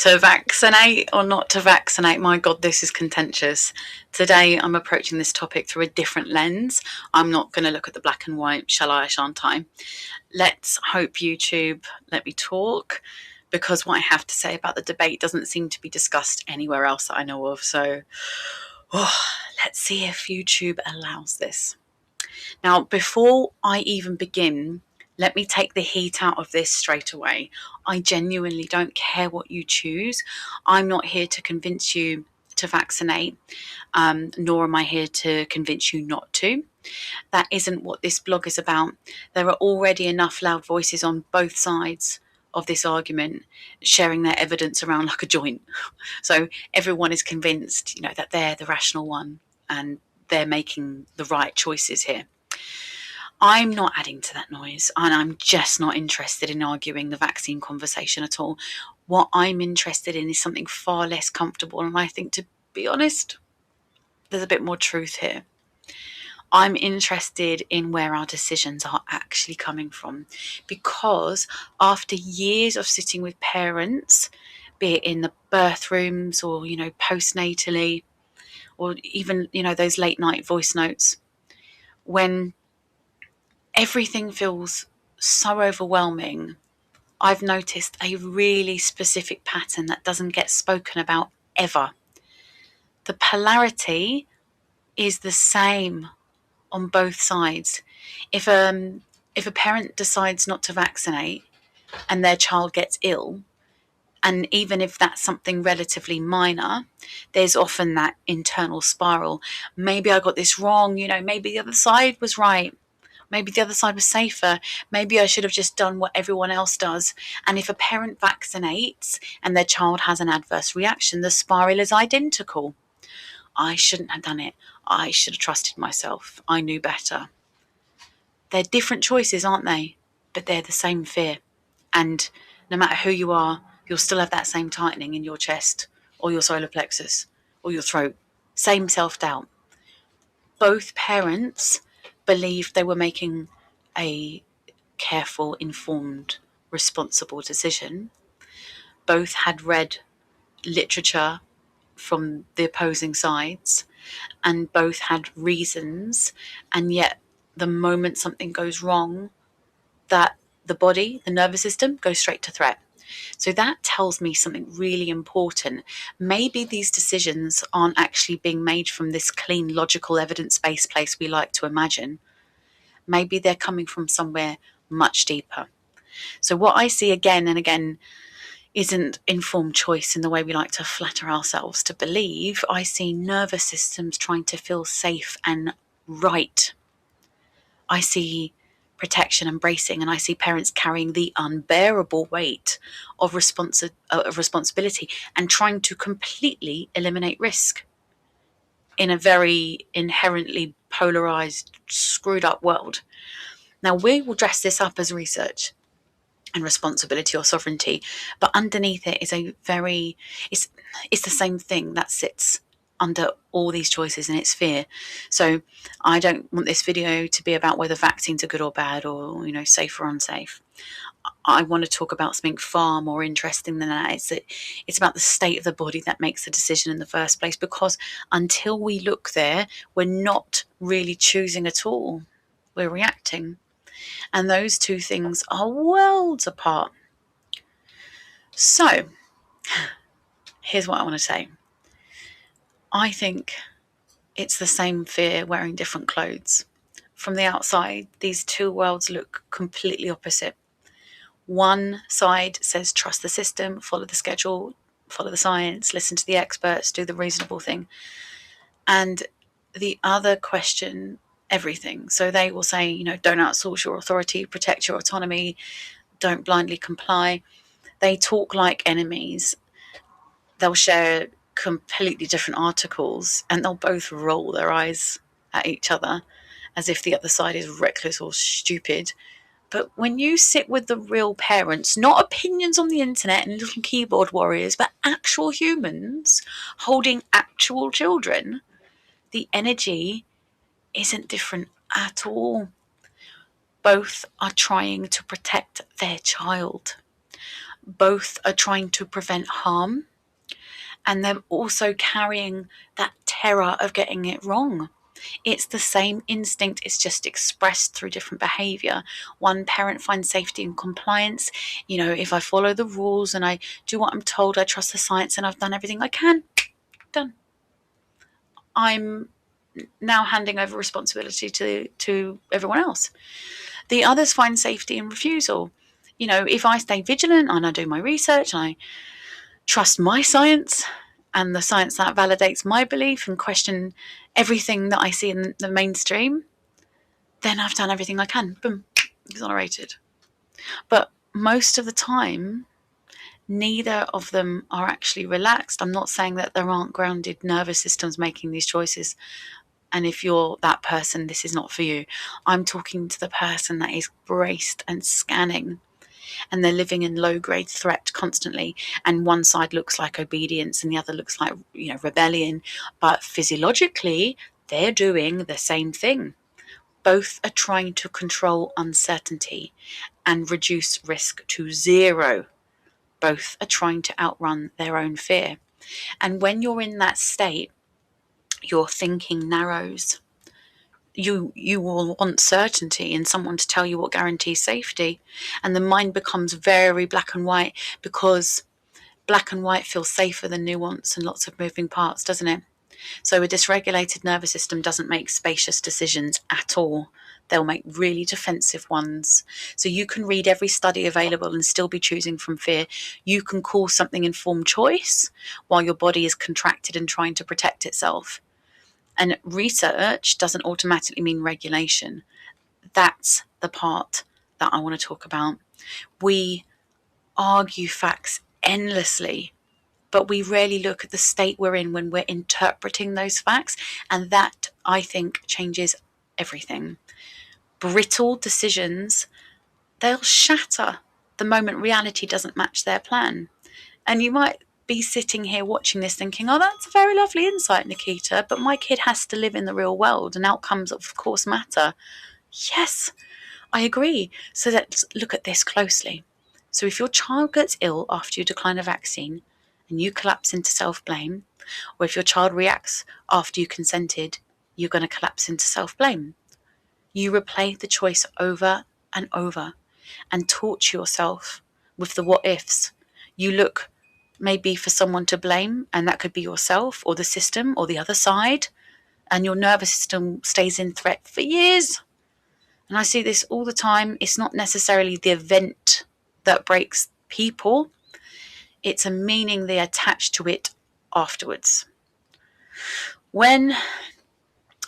To vaccinate or not to vaccinate? My God, this is contentious. Today, I'm approaching this topic through a different lens. I'm not going to look at the black and white, shall I, shan't I? Let's hope YouTube let me talk, because what I have to say about the debate doesn't seem to be discussed anywhere else that I know of. So, let's see if YouTube allows this. Now, before I even begin, let me take the heat out of this straight away. I genuinely don't care what you choose. I'm not here to convince you to vaccinate, nor am I here to convince you not to. That isn't what this blog is about. There are already enough loud voices on both sides of this argument sharing their evidence around like a joint. So everyone is convinced, that they're the rational one and they're making the right choices here. I'm not adding to that noise, and I'm just not interested in arguing the vaccine conversation at all. What I'm interested in is something far less comfortable, and I think, to be honest, there's a bit more truth here. I'm interested in where our decisions are actually coming from, because after years of sitting with parents, be it in the birth rooms or, postnatally, or even, those late night voice notes, when everything feels so overwhelming, I've noticed a really specific pattern that doesn't get spoken about ever. The polarity is the same on both sides. If a parent decides not to vaccinate and their child gets ill, and even if that's something relatively minor, there's often that internal spiral. Maybe I got this wrong, maybe the other side was right. Maybe the other side was safer. Maybe I should have just done what everyone else does. And if a parent vaccinates and their child has an adverse reaction, the spiral is identical. I shouldn't have done it. I should have trusted myself. I knew better. They're different choices, aren't they? But they're the same fear. And no matter who you are, you'll still have that same tightening in your chest or your solar plexus or your throat. Same self-doubt. Both parents believed they were making a careful, informed, responsible decision. Both had read literature from the opposing sides, and both had reasons, and yet the moment something goes wrong, that the body, the nervous system, goes straight to threat. So that tells me something really important. Maybe these decisions aren't actually being made from this clean, logical, evidence-based place we like to imagine. Maybe they're coming from somewhere much deeper. So what I see again and again isn't informed choice in the way we like to flatter ourselves to believe. I see nervous systems trying to feel safe and right. I see protection and bracing, and I see parents carrying the unbearable weight of responsibility and trying to completely eliminate risk in a very inherently polarized, screwed up world. Now, we will dress this up as research and responsibility or sovereignty, but underneath it is it's the same thing that sits under all these choices, and it's fear. So I don't want this video to be about whether vaccines are good or bad, or safe or unsafe. I want to talk about something far more interesting than that. It's about the state of the body that makes the decision in the first place, because until we look there, we're not really choosing at all. We're reacting. And those two things are worlds apart. So, here's what I want to say. I think it's the same fear wearing different clothes. From the outside, these two worlds look completely opposite. One side says trust the system, follow the schedule, follow the science, listen to the experts, do the reasonable thing. And the other question everything. So they will say, don't outsource your authority, protect your autonomy, don't blindly comply. They talk like enemies. They'll share completely different articles, and they'll both roll their eyes at each other as if the other side is reckless or stupid. But when you sit with the real parents, not opinions on the internet and little keyboard warriors, but actual humans holding actual children, the energy isn't different at all. Both are trying to protect their child. Both are trying to prevent harm, and they're also carrying that terror of getting it wrong. It's the same instinct, it's just expressed through different behavior. One parent finds safety in compliance. If I follow the rules and I do what I'm told, I trust the science, and I've done everything I can, done. I'm now handing over responsibility to everyone else. The others find safety in refusal. If I stay vigilant and I do my research and I trust my science and the science that validates my belief and question everything that I see in the mainstream, then I've done everything I can. Boom, exonerated. But most of the time, neither of them are actually relaxed. I'm not saying that there aren't grounded nervous systems making these choices. And if you're that person, this is not for you. I'm talking to the person that is braced and scanning, and they're living in low-grade threat constantly. And one side looks like obedience and the other looks like, rebellion. But physiologically, they're doing the same thing. Both are trying to control uncertainty and reduce risk to zero. Both are trying to outrun their own fear. And when you're in that state, your thinking narrows. You will want certainty and someone to tell you what guarantees safety. And the mind becomes very black and white, because black and white feels safer than nuance and lots of moving parts, doesn't it? So a dysregulated nervous system doesn't make spacious decisions at all. They'll make really defensive ones. So you can read every study available and still be choosing from fear. You can call something informed choice while your body is contracted and trying to protect itself. And research doesn't automatically mean regulation. That's the part that I want to talk about. We argue facts endlessly, but we rarely look at the state we're in when we're interpreting those facts. And that, I think, changes everything. Brittle decisions, they'll shatter the moment reality doesn't match their plan. And you might be sitting here watching this thinking, oh, that's a very lovely insight, Nikita, but my kid has to live in the real world and outcomes, of course, matter. Yes, I agree. So let's look at this closely. So if your child gets ill after you decline a vaccine and you collapse into self-blame, or if your child reacts after you consented, you're going to collapse into self-blame. You replay the choice over and over and torture yourself with the what ifs. You look maybe for someone to blame, and that could be yourself or the system or the other side, and your nervous system stays in threat for years. And I see this all the time. It's not necessarily the event that breaks people, it's a meaning they attach to it afterwards. When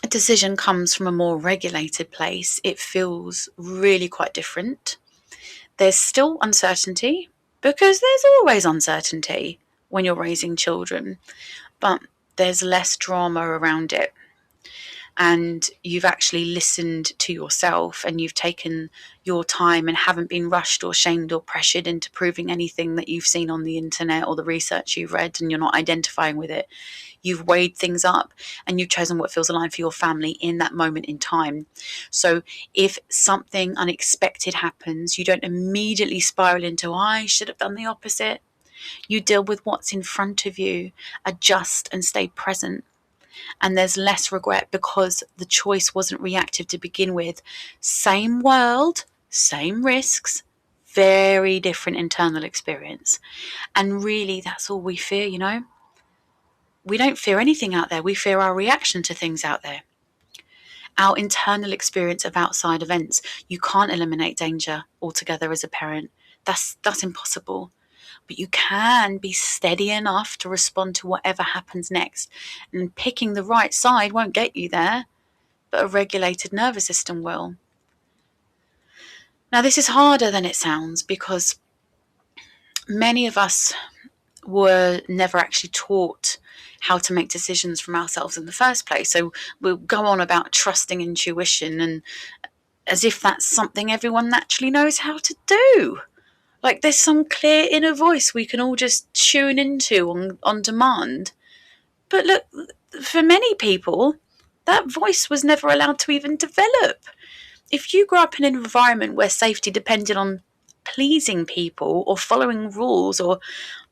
a decision comes from a more regulated place, it feels really quite different. There's still uncertainty, because there's always uncertainty when you're raising children, but there's less drama around it. And you've actually listened to yourself, and you've taken your time and haven't been rushed or shamed or pressured into proving anything that you've seen on the internet or the research you've read, and you're not identifying with it. You've weighed things up and you've chosen what feels aligned for your family in that moment in time. So if something unexpected happens, you don't immediately spiral into, I should have done the opposite. You deal with what's in front of you, adjust and stay present. And there's less regret because the choice wasn't reactive to begin with. Same world, same risks, very different internal experience. And really, that's all we fear, We don't fear anything out there. We fear our reaction to things out there. Our internal experience of outside events. You can't eliminate danger altogether as a parent. That's impossible. But you can be steady enough to respond to whatever happens next. And picking the right side won't get you there, but a regulated nervous system will. Now, this is harder than it sounds, because many of us were never actually taught how to make decisions from ourselves in the first place. So we'll go on about trusting intuition, and as if that's something everyone naturally knows how to do. Like there's some clear inner voice we can all just tune into on demand. But look, for many people, that voice was never allowed to even develop. If you grew up in an environment where safety depended on pleasing people or following rules or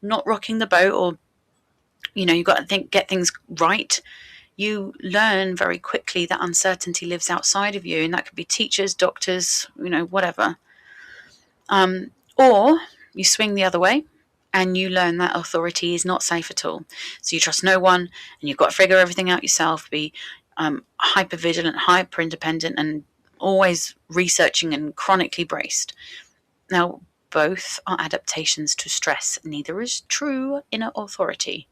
not rocking the boat, or you've got to get things right, you learn very quickly that uncertainty lives outside of you, and that could be teachers, doctors, whatever. Or you swing the other way and you learn that authority is not safe at all. So you trust no one, and you've got to figure everything out yourself, be hyper vigilant, hyper independent, and always researching and chronically braced. Now, both are adaptations to stress. Neither is true in authority.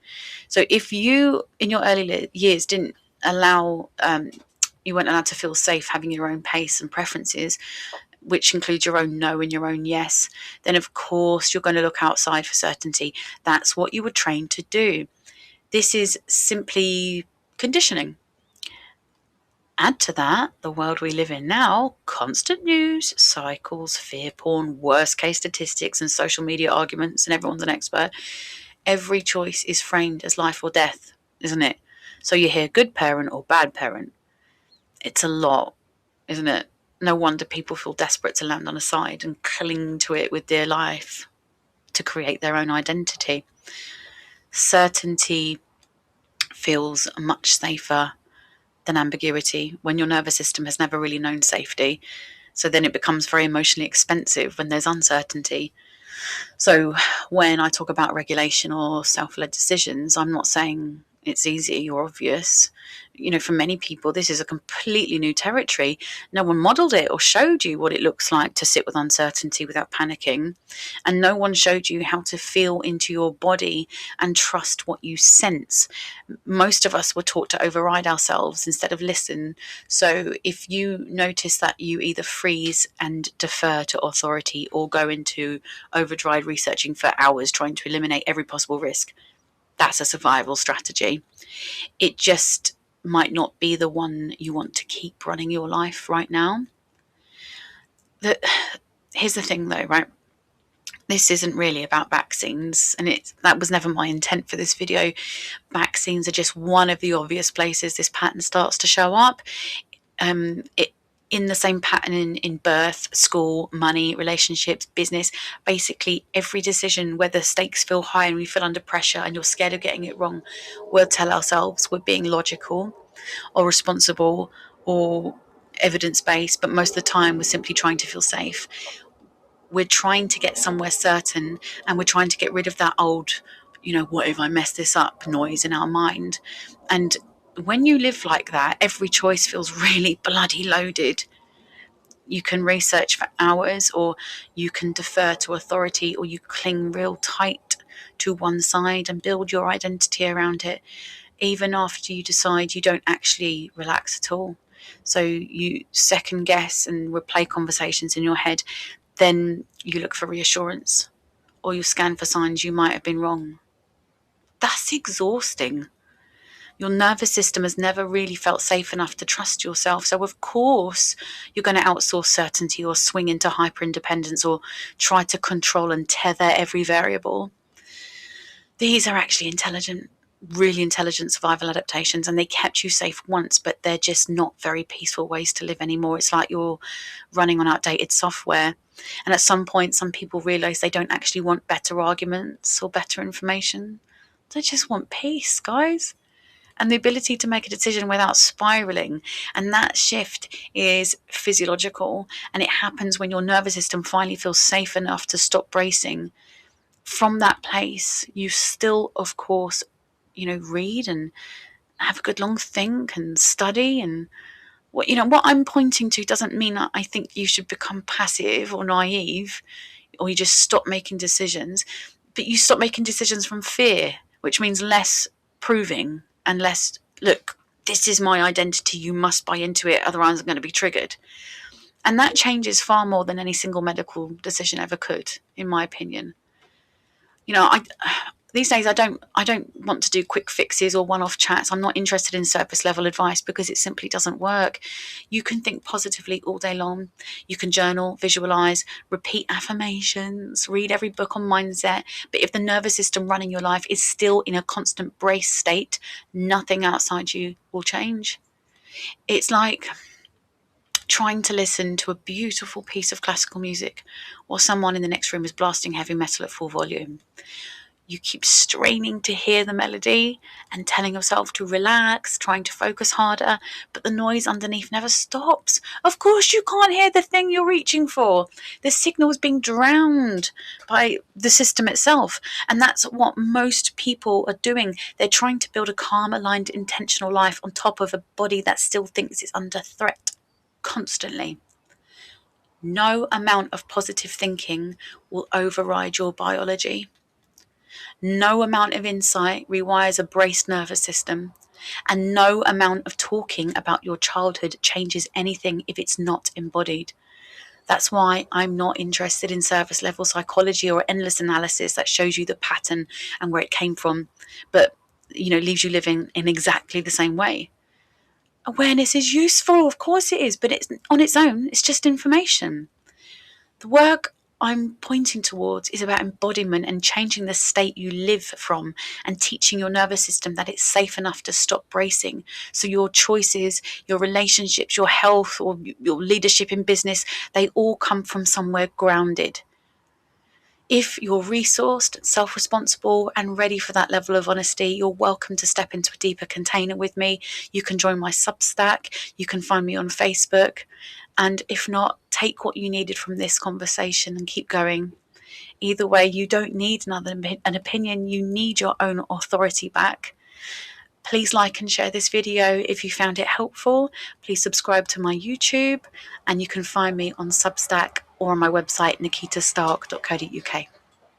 So if you, in your early years, didn't allow, you weren't allowed to feel safe having your own pace and preferences, which includes your own no and your own yes, then of course you're going to look outside for certainty. That's what you were trained to do. This is simply conditioning. Add to that the world we live in now, constant news cycles, fear porn, worst case statistics, and social media arguments, and everyone's an expert. Every choice is framed as life or death, isn't it? So you hear good parent or bad parent. It's a lot, isn't it? No wonder people feel desperate to land on a side and cling to it with dear life to create their own identity. Certainty feels much safer than ambiguity when your nervous system has never really known safety. So then it becomes very emotionally expensive when there's uncertainty. So when I talk about regulation or self-led decisions, I'm not saying it's easy or obvious. For many people, this is a completely new territory. No one modeled it or showed you what it looks like to sit with uncertainty without panicking. And no one showed you how to feel into your body and trust what you sense. Most of us were taught to override ourselves instead of listen. So if you notice that you either freeze and defer to authority or go into overdrive researching for hours trying to eliminate every possible risk, that's a survival strategy. It just might not be the one you want to keep running your life right now. Here's the thing though, right? This isn't really about vaccines, and that was never my intent for this video. Vaccines are just one of the obvious places this pattern starts to show up. In the same pattern in birth, school, money, relationships, business. Basically, every decision, whether stakes feel high and we feel under pressure and you're scared of getting it wrong, we'll tell ourselves we're being logical or responsible or evidence-based, but most of the time we're simply trying to feel safe. We're trying to get somewhere certain, and we're trying to get rid of that old, what if I mess this up noise in our mind. And when you live like that, every choice feels really bloody loaded. You can research for hours, or you can defer to authority, or you cling real tight to one side and build your identity around it, even after you decide you don't actually relax at all. So you second guess and replay conversations in your head. Then you look for reassurance, or you scan for signs you might have been wrong. That's exhausting. Your nervous system has never really felt safe enough to trust yourself. So of course you're going to outsource certainty or swing into hyper-independence or try to control and tether every variable. These are actually really intelligent survival adaptations, and they kept you safe once, but they're just not very peaceful ways to live anymore. It's like you're running on outdated software. And at some point, some people realize they don't actually want better arguments or better information. They just want peace, guys, and the ability to make a decision without spiraling. And that shift is physiological, and it happens when your nervous system finally feels safe enough to stop bracing. From that place, you still, of course, read and have a good long think and study. And what I'm pointing to doesn't mean that I think you should become passive or naive, or you just stop making decisions, but you stop making decisions from fear, which means less proving and less, look, this is my identity, you must buy into it, otherwise I'm going to be triggered. And that changes far more than any single medical decision ever could, in my opinion. These days I don't want to do quick fixes or one-off chats. I'm not interested in surface level advice because it simply doesn't work. You can think positively all day long. You can journal, visualize, repeat affirmations, read every book on mindset. But if the nervous system running your life is still in a constant brace state, nothing outside you will change. It's like trying to listen to a beautiful piece of classical music while someone in the next room is blasting heavy metal at full volume. You keep straining to hear the melody and telling yourself to relax, trying to focus harder, but the noise underneath never stops. Of course you can't hear the thing you're reaching for. The signal is being drowned by the system itself. And that's what most people are doing. They're trying to build a calm, aligned, intentional life on top of a body that still thinks it's under threat constantly. No amount of positive thinking will override your biology. No amount of insight rewires a braced nervous system, and no amount of talking about your childhood changes anything if it's not embodied. That's why I'm not interested in surface level psychology or endless analysis that shows you the pattern and where it came from, but leaves you living in exactly the same way. Awareness is useful, of course it is, but it's on its own, it's just information. The work I'm pointing towards is about embodiment and changing the state you live from and teaching your nervous system that it's safe enough to stop bracing. So your choices, your relationships, your health, or your leadership in business, they all come from somewhere grounded. If you're resourced, self-responsible, and ready for that level of honesty, you're welcome to step into a deeper container with me. You can join my Substack. You can find me on Facebook. And if not, take what you needed from this conversation and keep going. Either way, you don't need an opinion. You need your own authority back. Please like and share this video if you found it helpful. Please subscribe to my YouTube, and you can find me on Substack or on my website, nikitastark.co.uk.